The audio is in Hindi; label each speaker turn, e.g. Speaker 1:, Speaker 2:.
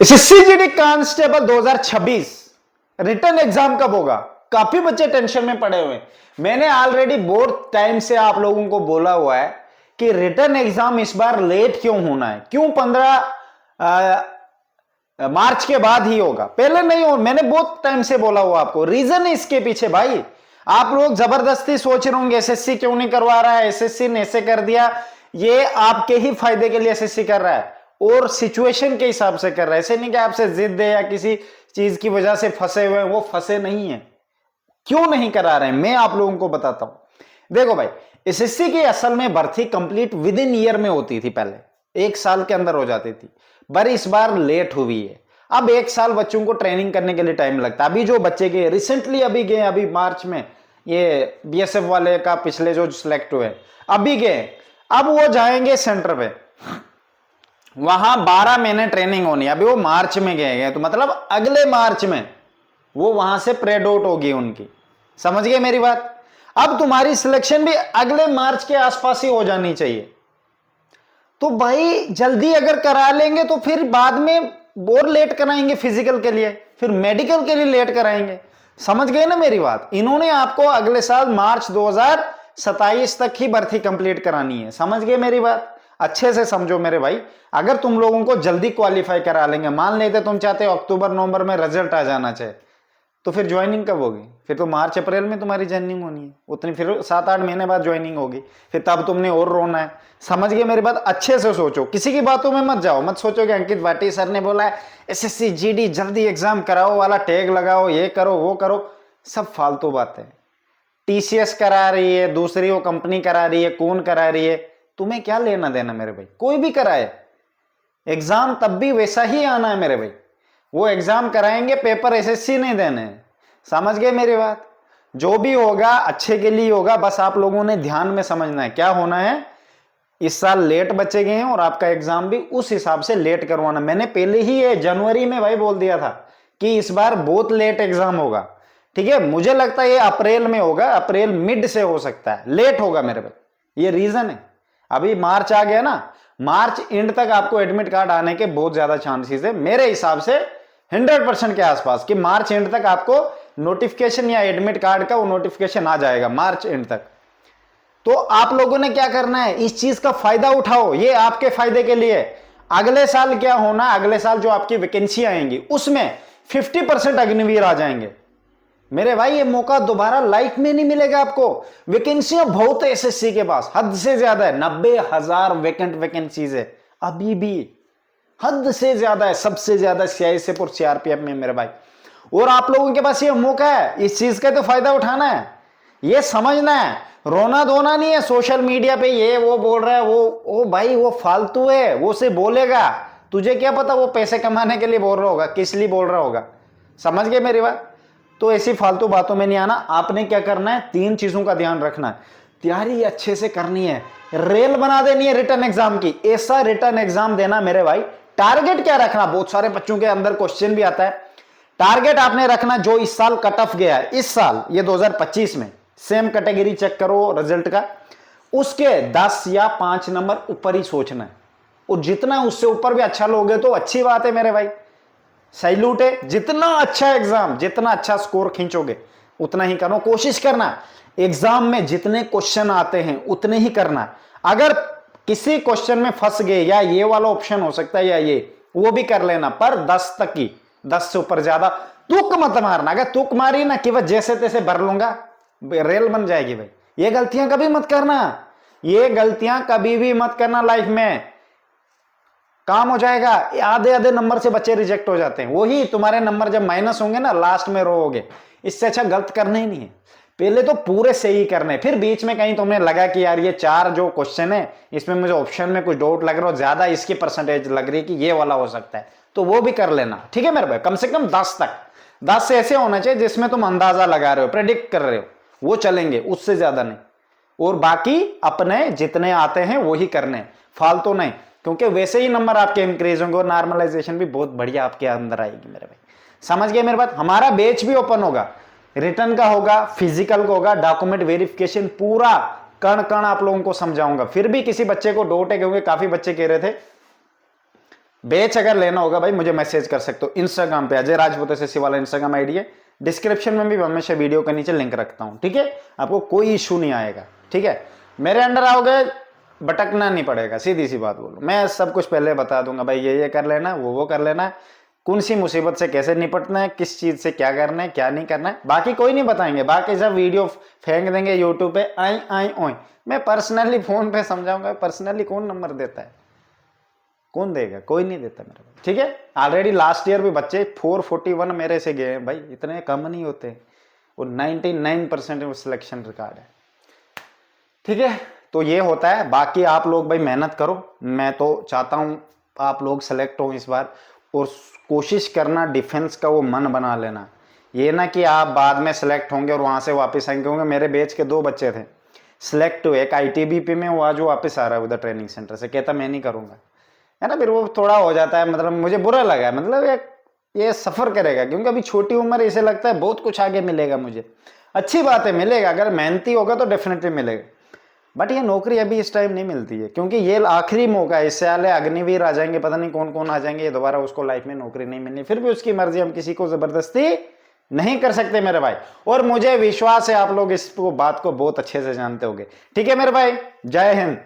Speaker 1: SSC GD constable 2026 return exam कब होगा? काफी बच्चे टेंशन में पड़े हुए हैं। मैंने ऑलरेडी बहुत टाइम से आप लोगों को बोला हुआ है कि रिटर्न एग्जाम इस बार लेट क्यों होना है, क्यों 15 मार्च के बाद ही होगा, पहले नहीं हो। मैंने बहुत टाइम से बोला हुआ आपको। रीजन है इसके पीछे भाई। आप लोग जबरदस्ती सोच रहे होंगे एसएससी क्यों नहीं करवा रहा है, एसएससी ने ऐसे कर दिया। ये आपके ही फायदे के लिए एसएससी कर रहा है और सिचुएशन के हिसाब से कर रहा है। ऐसे नहीं कि आपसे जिद है या किसी चीज की वजह से फंसे हुए हैं, वो फंसे नहीं है। क्यों नहीं करा रहे हैं मैं आप लोगों को बताता हूं। देखो भाई, एसएससी की असल में भर्ती कंप्लीट विद इन ईयर में होती थी, पहले 1 साल के अंदर हो जाती थी, पर इस बार लेट हुई है। अब 1 साल बच्चों को ट्रेनिंग करने के लिए टाइम लगता है। अभी जो बच्चे गए रिसेंटली, अभी गए अभी मार्च में, ये बीएसएफ वाले का पिछले जो सिलेक्ट हुए अभी गए, अब वो जाएंगे सेंटर पे, वहां 12 महीने ट्रेनिंग होनी है। अभी वो मार्च में गए तो मतलब अगले मार्च में वो वहां से प्रेड आउट होगी उनकी। समझ गए मेरी बात? अब तुम्हारी सिलेक्शन भी अगले मार्च के आसपास ही हो जानी चाहिए। तो भाई जल्दी अगर करा लेंगे तो फिर बाद में और लेट कराएंगे, फिजिकल के लिए, फिर मेडिकल के लिए लेट कराएंगे। समझ गए ना मेरी बात? इन्होंने आपको अगले साल मार्च 2027 तक ही भर्ती कंप्लीट करानी है। समझ गए मेरी बात? अच्छे से समझो मेरे भाई। अगर तुम लोगों को जल्दी क्वालिफाई करा लेंगे, मान लेते तुम चाहते हो अक्टूबर नवंबर में रिजल्ट आ जाना चाहिए, तो फिर ज्वाइनिंग कब होगी? फिर तो मार्च अप्रैल में तुम्हारी ज्वाइनिंग होनी है, उतनी फिर 7-8 महीने बाद ज्वाइनिंग होगी, फिर तब तुमने और रोना है। समझ गए मेरी बात? अच्छे से सोचो, किसी की बातों में मत जाओ। मत सोचो कि अंकित भाटी सर ने बोला है एसएससी जीडी जल्दी एग्जाम कराओ वाला टैग लगाओ, ये करो वो करो, सब फालतू बातें। टीसीएस करा रही है, दूसरी वो कंपनी करा रही है, कौन करा रही है, तुम्हें क्या लेना देना मेरे भाई? कोई भी कराए एग्जाम, तब भी वैसा ही आना है मेरे भाई। वो एग्जाम कराएंगे, पेपर एसएससी नहीं देने। समझ गए मेरी बात? जो भी होगा अच्छे के लिए होगा, बस आप लोगों ने ध्यान में समझना है क्या होना है। इस साल लेट बचे गए हैं और आपका एग्जाम भी उस हिसाब से लेट करवाना। मैंने पहले ही ये जनवरी में भाई बोल दिया था कि इस बार बहुत लेट एग्जाम होगा। ठीक है, मुझे लगता है ये अप्रैल में होगा, अप्रैल मिड से हो सकता है, लेट होगा मेरे भाई। ये रीजन है, अभी मार्च आ गया ना, मार्च एंड तक आपको एडमिट कार्ड आने के बहुत ज्यादा चांसेस है मेरे हिसाब से, 100% के आसपास, कि मार्च एंड तक आपको नोटिफिकेशन या एडमिट कार्ड का वो नोटिफिकेशन आ जाएगा मार्च एंड तक। तो आप लोगों ने क्या करना है, इस चीज का फायदा उठाओ, ये आपके फायदे के लिए। अगले साल क्या होना, अगले साल जो आपकी वैकेंसी आएंगी उसमें 50% अग्निवीर आ जाएंगे मेरे भाई। ये मौका दोबारा लाइफ में नहीं मिलेगा आपको। वैकेंसियां बहुत है एसएससी के पास, हद से ज्यादा है, 90,000 वैकेंट वैकेंसीज है अभी भी, हद से ज्यादा है, सबसे ज्यादा सीआईएसएफ और सीआरपीएफ में मेरे भाई। और आप लोगों के पास ये मौका है, इस चीज का तो फायदा उठाना है, ये समझना है। रोना धोना नहीं है सोशल मीडिया पे, ये वो बोल रहा है, वो भाई वो फालतू है, वो से बोलेगा, तुझे क्या पता वो पैसे कमाने के लिए बोल रहा होगा, किस लिए बोल रहा होगा। समझ गए मेरी बात? तो ऐसी फालतू बातों में नहीं आना। आपने क्या करना है, 3 चीजों का ध्यान रखना है। तैयारी अच्छे से करनी है, रेल बना देनी है रिटर्न एग्जाम की, ऐसा रिटर्न एग्जाम देना मेरे भाई। टारगेट क्या रखना, बहुत सारे बच्चों के अंदर क्वेश्चन भी आता है। टारगेट आपने रखना जो इस साल कट ऑफ गया है, इस साल ये 2025 में, सेम कैटेगरी चेक करो रिजल्ट का, उसके 10 या 5 नंबर ऊपर ही सोचना है। और जितना उससे ऊपर भी अच्छा लोगे तो अच्छी बात है मेरे भाई, सैल्यूट है। जितना अच्छा एग्जाम, जितना अच्छा स्कोर खींचोगे उतना ही करो। कोशिश करना एग्जाम में जितने क्वेश्चन आते हैं उतने ही करना। अगर किसी क्वेश्चन में फंस गए, या ये वाला ऑप्शन हो सकता है या ये, वो भी कर लेना, पर 10 तक ही, 10 से ऊपर ज्यादा तुक मत मारना। अगर तुक मारी ना कि वह जैसे तैसे भर लूंगा, रेल बन जाएगी भाई। ये गलतियां कभी मत करना, ये गलतियां कभी भी मत करना लाइफ में, काम हो जाएगा। आधे आधे नंबर से बच्चे रिजेक्ट हो जाते हैं, वही तुम्हारे नंबर जब माइनस होंगे ना, लास्ट में रोओगे। इससे अच्छा गलत करना ही नहीं है, पहले तो पूरे सही करने, फिर बीच में कहीं तुम्हें लगा कि यार ये 4 जो क्वेश्चन है इसमें मुझे ऑप्शन में कुछ डाउट लग रहा हो, ज्यादा इसकी परसेंटेज लग रही है कि ये वाला हो सकता है, तो वो भी कर लेना। ठीक है मेरे भाई? कम से कम 10 तक, 10 से ऐसे होना चाहिए जिसमें तुम अंदाजा लगा रहे हो, प्रेडिक्ट कर रहे हो, वो चलेंगे, उससे ज्यादा नहीं। और बाकी अपने जितने आते हैं वही करने, फालतू नहीं, क्योंकि वैसे ही नंबर आपके इंक्रीज होंगे और नॉर्मलाइजेशन भी बहुत बढ़िया आपके अंदर आएगी मेरे भाई। समझ गए मेरे बात? हमारा बैच भी ओपन होगा, रिटर्न का होगा, फिजिकल का होगा, डॉक्यूमेंट वेरिफिकेशन, पूरा कण कण आप लोगों को समझाऊंगा। फिर भी किसी बच्चे को डाउट है, क्योंकि काफी बच्चे कह रहे थे बैच अगर लेना होगा भाई मुझे मैसेज कर सकते हो इंस्टाग्राम पे, अजय राजपूत एसएससी वाला इंस्टाग्राम आईडी है, डिस्क्रिप्शन में भी हमेशा वीडियो के नीचे लिंक रखता हूं, ठीक है। आपको कोई इशू नहीं आएगा, ठीक है। मेरे अंडर आओगे भटकना नहीं पड़ेगा, सीधी सी बात बोलो, मैं सब कुछ पहले बता दूंगा भाई, ये कर लेना, वो कर लेना, कौन सी मुसीबत से कैसे निपटना है, किस चीज से क्या करना है क्या नहीं करना है, बाकी कोई नहीं बताएंगे। बाकी सब वीडियो फेंक देंगे यूट्यूब पे, आई आई ओए, मैं पर्सनली फोन पे समझाऊंगा। पर्सनली कौन नंबर देता है, कौन देगा, कोई नहीं देता मेरे को, ठीक है। ऑलरेडी लास्ट ईयर भी बच्चे 441 मेरे से गए हैं भाई, इतने कम नहीं होते, और 99% सिलेक्शन रिकॉर्ड है, ठीक है। तो ये होता है, बाकी आप लोग भाई मेहनत करो, मैं तो चाहता हूं आप लोग सेलेक्ट हो इस बार, और कोशिश करना डिफेंस का वो मन बना लेना, ये ना कि आप बाद में सेलेक्ट होंगे और वहां से वापस आएंगे। होंगे मेरे बैच के 2 बच्चे थे सिलेक्ट हुए, एक आईटीबीपी में, वो आज वापस आ रहा है उधर ट्रेनिंग सेंटर से, कहता मैं नहीं करूंगा, है ना। फिर वो थोड़ा हो जाता है, मतलब मुझे बुरा लगा, मतलब ये सफर करेगा, क्योंकि अभी छोटी उम्र, इसे लगता है बहुत कुछ आगे मिलेगा मुझे। अच्छी बात है, मिलेगा, अगर मेहनती होगा तो डेफिनेटली मिलेगा, बट ये नौकरी अभी इस टाइम नहीं मिलती है, क्योंकि ये आखिरी मौका है। इससे पहले अग्निवीर आ जाएंगे, पता नहीं कौन कौन आ जाएंगे, ये दोबारा उसको लाइफ में नौकरी नहीं मिलनी, फिर भी उसकी मर्जी, हम किसी को जबरदस्ती नहीं कर सकते मेरे भाई। और मुझे विश्वास है आप लोग इस बात को बहुत अच्छे से जानते होंगे, ठीक है मेरे भाई। जय हिंद।